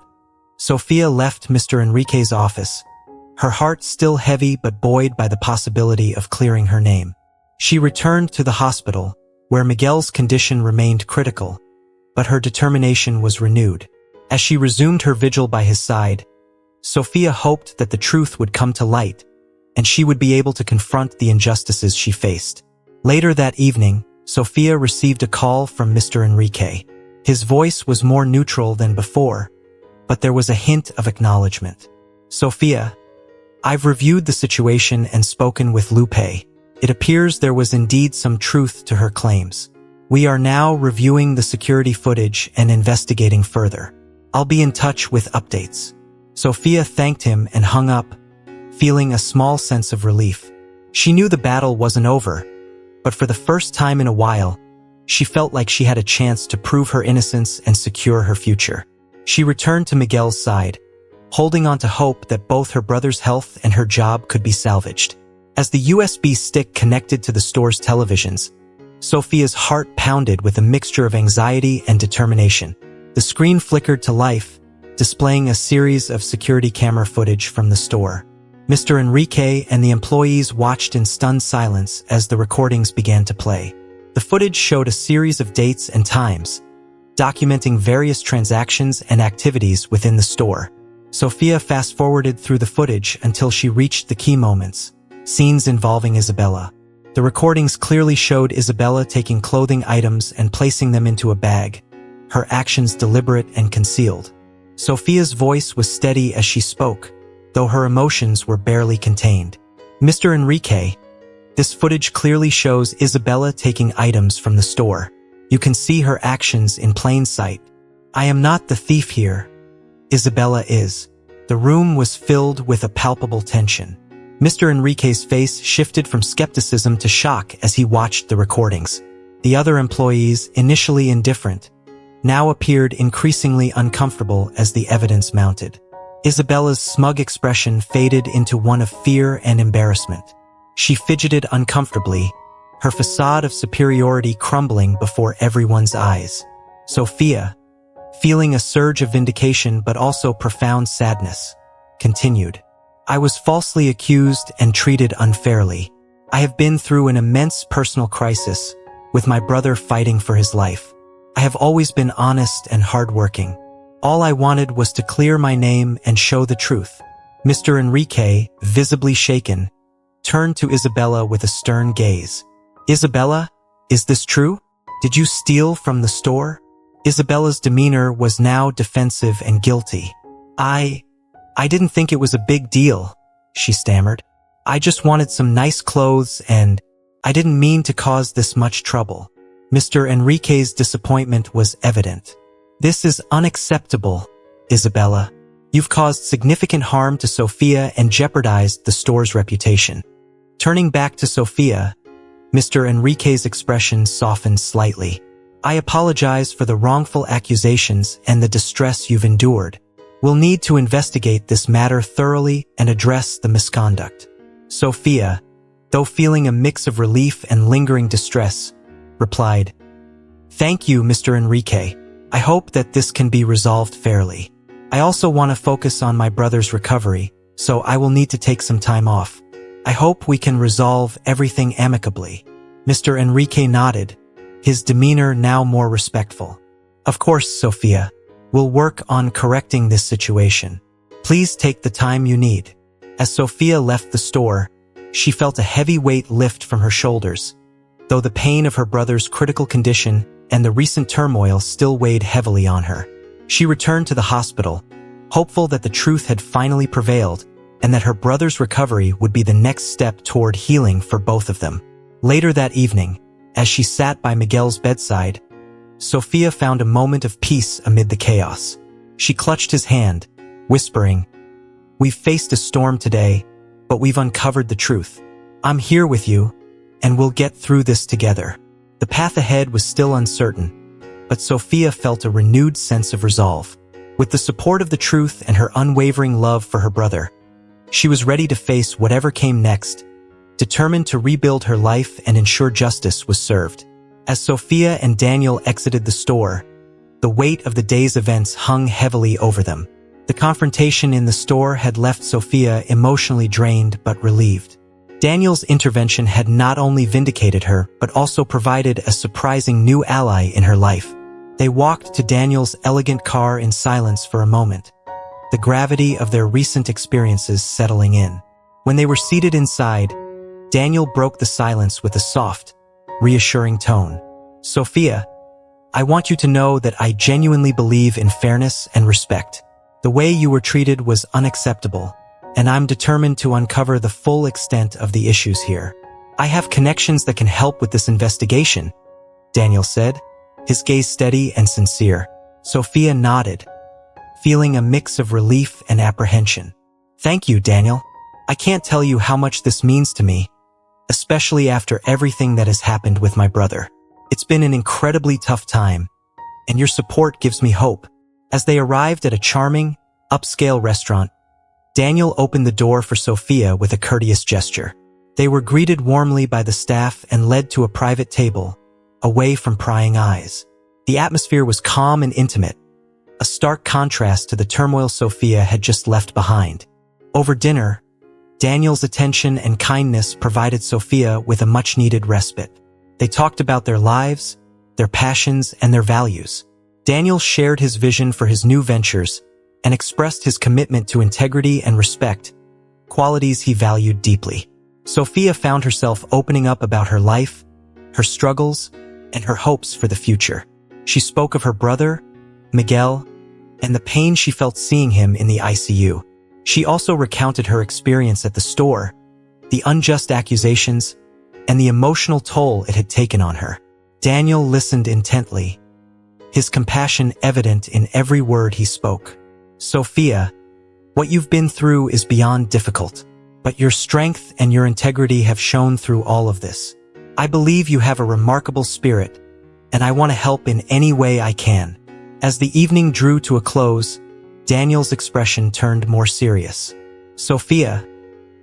Sophia left Mr. Enrique's office, her heart still heavy but buoyed by the possibility of clearing her name. She returned to the hospital, where Miguel's condition remained critical, but her determination was renewed. As she resumed her vigil by his side, Sophia hoped that the truth would come to light, and she would be able to confront the injustices she faced. Later that evening, Sophia received a call from Mr. Enrique. His voice was more neutral than before, but there was a hint of acknowledgement. Sophia, I've reviewed the situation and spoken with Lupe. It appears there was indeed some truth to her claims. We are now reviewing the security footage and investigating further. I'll be in touch with updates." Sophia thanked him and hung up, feeling a small sense of relief. She knew the battle wasn't over, but for the first time in a while, she felt like she had a chance to prove her innocence and secure her future. She returned to Miguel's side, holding on to hope that both her brother's health and her job could be salvaged. As the USB stick connected to the store's televisions, Sophia's heart pounded with a mixture of anxiety and determination. The screen flickered to life, displaying a series of security camera footage from the store. Mr. Enrique and the employees watched in stunned silence as the recordings began to play. The footage showed a series of dates and times, documenting various transactions and activities within the store. Sophia fast-forwarded through the footage until she reached the key moments, scenes involving Isabella. The recordings clearly showed Isabella taking clothing items and placing them into a bag, her actions deliberate and concealed. Sophia's voice was steady as she spoke, though her emotions were barely contained. "Mr. Enrique, this footage clearly shows Isabella taking items from the store. You can see her actions in plain sight. I am not the thief here. Isabella is." The room was filled with a palpable tension. Mr. Enrique's face shifted from skepticism to shock as he watched the recordings. The other employees, initially indifferent, now appeared increasingly uncomfortable as the evidence mounted. Isabella's smug expression faded into one of fear and embarrassment. She fidgeted uncomfortably, her facade of superiority crumbling before everyone's eyes. Sophia, feeling a surge of vindication but also profound sadness, continued, "I was falsely accused and treated unfairly. I have been through an immense personal crisis, with my brother fighting for his life. I have always been honest and hardworking. All I wanted was to clear my name and show the truth." Mr. Enrique, visibly shaken, turned to Isabella with a stern gaze. "Isabella, is this true? Did you steal from the store?" Isabella's demeanor was now defensive and guilty. I didn't think it was a big deal," she stammered. "I just wanted some nice clothes and I didn't mean to cause this much trouble." Mr. Enrique's disappointment was evident. "This is unacceptable, Isabella. You've caused significant harm to Sophia and jeopardized the store's reputation." Turning back to Sophia, Mr. Enrique's expression softened slightly. "I apologize for the wrongful accusations and the distress you've endured. We'll need to investigate this matter thoroughly and address the misconduct." Sophia, though feeling a mix of relief and lingering distress, replied, "Thank you, Mr. Enrique. I hope that this can be resolved fairly. I also want to focus on my brother's recovery, so I will need to take some time off. I hope we can resolve everything amicably." Mr. Enrique nodded, his demeanor now more respectful. "Of course, Sophia. We'll work on correcting this situation. Please take the time you need." As Sophia left the store, she felt a heavy weight lift from her shoulders, though the pain of her brother's critical condition and the recent turmoil still weighed heavily on her. She returned to the hospital, hopeful that the truth had finally prevailed and that her brother's recovery would be the next step toward healing for both of them. Later that evening, as she sat by Miguel's bedside, Sophia found a moment of peace amid the chaos. She clutched his hand, whispering, "We've faced a storm today, but we've uncovered the truth. I'm here with you, and we'll get through this together." The path ahead was still uncertain, but Sophia felt a renewed sense of resolve. With the support of the truth and her unwavering love for her brother, she was ready to face whatever came next, determined to rebuild her life and ensure justice was served. As Sophia and Daniel exited the store, the weight of the day's events hung heavily over them. The confrontation in the store had left Sophia emotionally drained but relieved. Daniel's intervention had not only vindicated her, but also provided a surprising new ally in her life. They walked to Daniel's elegant car in silence for a moment, the gravity of their recent experiences settling in. When they were seated inside, Daniel broke the silence with a soft, reassuring tone. "Sophia, I want you to know that I genuinely believe in fairness and respect. The way you were treated was unacceptable, and I'm determined to uncover the full extent of the issues here. I have connections that can help with this investigation," Daniel said, his gaze steady and sincere. Sophia nodded, feeling a mix of relief and apprehension. "Thank you, Daniel. I can't tell you how much this means to me, especially after everything that has happened with my brother. It's been an incredibly tough time, and your support gives me hope." As they arrived at a charming, upscale restaurant, Daniel opened the door for Sophia with a courteous gesture. They were greeted warmly by the staff and led to a private table, away from prying eyes. The atmosphere was calm and intimate, a stark contrast to the turmoil Sophia had just left behind. Over dinner, Daniel's attention and kindness provided Sophia with a much-needed respite. They talked about their lives, their passions, and their values. Daniel shared his vision for his new ventures and expressed his commitment to integrity and respect, qualities he valued deeply. Sophia found herself opening up about her life, her struggles, and her hopes for the future. She spoke of her brother, Miguel, and the pain she felt seeing him in the ICU. She also recounted her experience at the store, the unjust accusations, and the emotional toll it had taken on her. Daniel listened intently, his compassion evident in every word he spoke. "Sophia, what you've been through is beyond difficult, but your strength and your integrity have shown through all of this. I believe you have a remarkable spirit, and I want to help in any way I can." As the evening drew to a close, Daniel's expression turned more serious. "Sophia,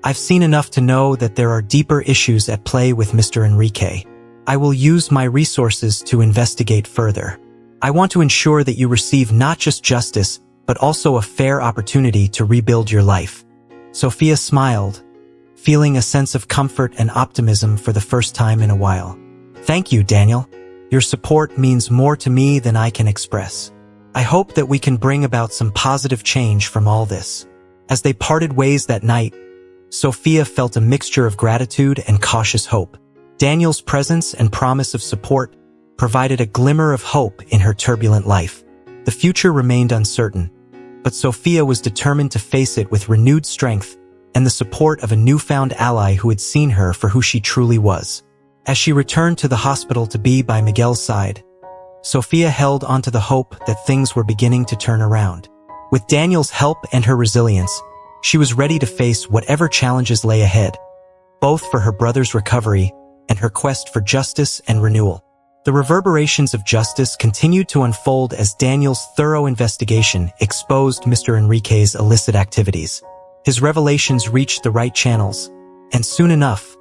I've seen enough to know that there are deeper issues at play with Mr. Enrique. I will use my resources to investigate further. I want to ensure that you receive not just justice, but also a fair opportunity to rebuild your life." Sophia smiled, feeling a sense of comfort and optimism for the first time in a while. "Thank you, Daniel. Your support means more to me than I can express. I hope that we can bring about some positive change from all this." As they parted ways that night, Sophia felt a mixture of gratitude and cautious hope. Daniel's presence and promise of support provided a glimmer of hope in her turbulent life. The future remained uncertain, but Sophia was determined to face it with renewed strength and the support of a newfound ally who had seen her for who she truly was. As she returned to the hospital to be by Miguel's side, Sophia held onto the hope that things were beginning to turn around. With Daniel's help and her resilience, she was ready to face whatever challenges lay ahead, both for her brother's recovery and her quest for justice and renewal. The reverberations of justice continued to unfold as Daniel's thorough investigation exposed Mr. Enrique's illicit activities. His revelations reached the right channels, and soon enough,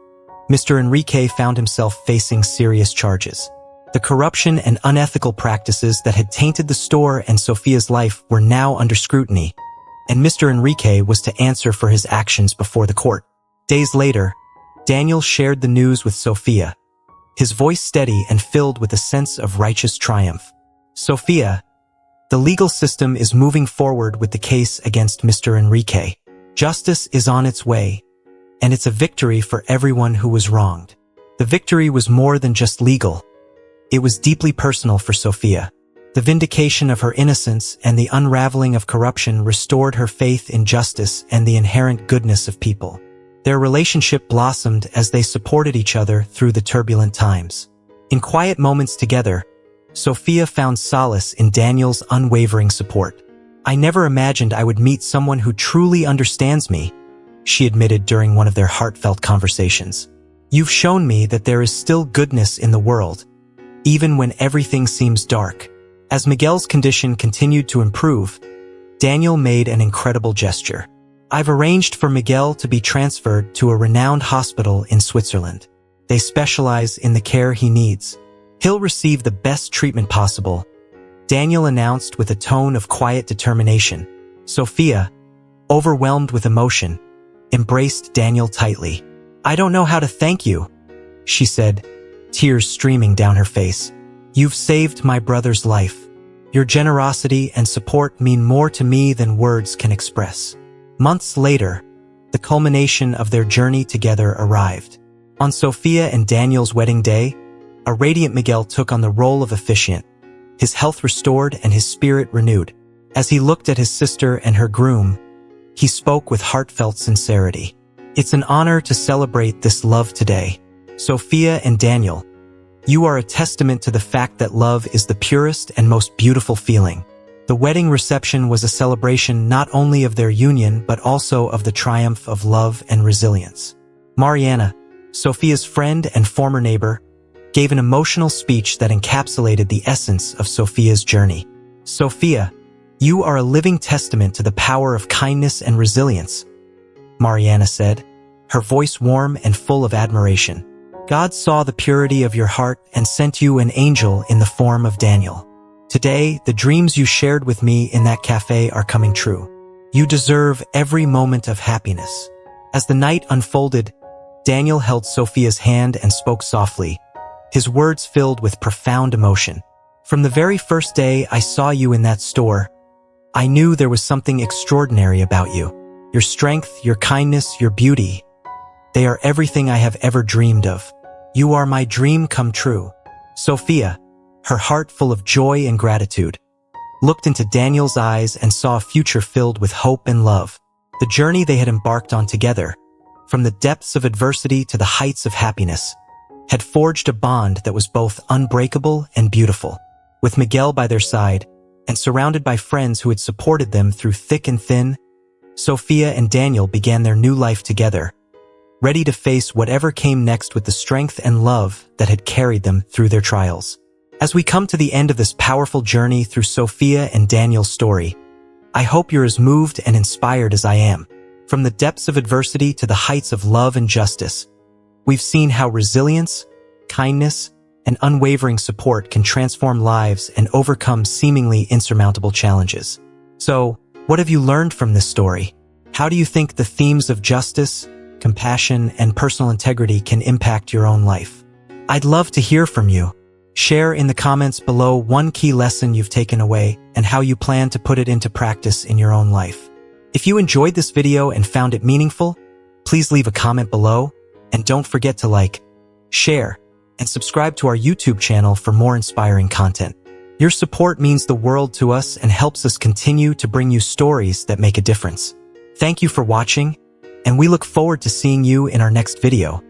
Mr. Enrique found himself facing serious charges. The corruption and unethical practices that had tainted the store and Sophia's life were now under scrutiny, and Mr. Enrique was to answer for his actions before the court. Days later, Daniel shared the news with Sophia, his voice steady and filled with a sense of righteous triumph. "Sophia, the legal system is moving forward with the case against Mr. Enrique. Justice is on its way, and it's a victory for everyone who was wronged." The victory was more than just legal. It was deeply personal for Sophia. The vindication of her innocence and the unraveling of corruption restored her faith in justice and the inherent goodness of people. Their relationship blossomed as they supported each other through the turbulent times. In quiet moments together, Sophia found solace in Daniel's unwavering support. "I never imagined I would meet someone who truly understands me," she admitted during one of their heartfelt conversations. "You've shown me that there is still goodness in the world, even when everything seems dark." As Miguel's condition continued to improve, Daniel made an incredible gesture. "I've arranged for Miguel to be transferred to a renowned hospital in Switzerland. They specialize in the care he needs. He'll receive the best treatment possible," Daniel announced with a tone of quiet determination. Sophia, overwhelmed with emotion, embraced Daniel tightly. "I don't know how to thank you," she said, tears streaming down her face. "You've saved my brother's life. Your generosity and support mean more to me than words can express." Months later, the culmination of their journey together arrived. On Sophia and Daniel's wedding day, a radiant Miguel took on the role of officiant, his health restored and his spirit renewed. As he looked at his sister and her groom, he spoke with heartfelt sincerity. "It's an honor to celebrate this love today. Sophia and Daniel, you are a testament to the fact that love is the purest and most beautiful feeling. The wedding reception was a celebration not only of their union but also of the triumph of love and resilience. Mariana, Sophia's friend and former neighbor, gave an emotional speech that encapsulated the essence of Sophia's journey. "Sophia, you are a living testament to the power of kindness and resilience," Mariana said, her voice warm and full of admiration. "God saw the purity of your heart and sent you an angel in the form of Daniel. Today, the dreams you shared with me in that cafe are coming true. You deserve every moment of happiness." As the night unfolded, Daniel held Sophia's hand and spoke softly, his words filled with profound emotion. "From the very first day I saw you in that store, I knew there was something extraordinary about you. Your strength, your kindness, your beauty. They are everything I have ever dreamed of. You are my dream come true." Sophia, her heart full of joy and gratitude, looked into Daniel's eyes and saw a future filled with hope and love. The journey they had embarked on together, from the depths of adversity to the heights of happiness, had forged a bond that was both unbreakable and beautiful. With Miguel by their side, and surrounded by friends who had supported them through thick and thin, Sophia and Daniel began their new life together, ready to face whatever came next with the strength and love that had carried them through their trials. As we come to the end of this powerful journey through Sophia and Daniel's story, I hope you're as moved and inspired as I am. From the depths of adversity to the heights of love and justice, we've seen how resilience, kindness, and unwavering support can transform lives and overcome seemingly insurmountable challenges. So, what have you learned from this story? How do you think the themes of justice, compassion, and personal integrity can impact your own life? I'd love to hear from you. Share in the comments below one key lesson you've taken away and how you plan to put it into practice in your own life. If you enjoyed this video and found it meaningful, please leave a comment below, and don't forget to like, share, and subscribe to our YouTube channel for more inspiring content. Your support means the world to us and helps us continue to bring you stories that make a difference. Thank you for watching, and we look forward to seeing you in our next video.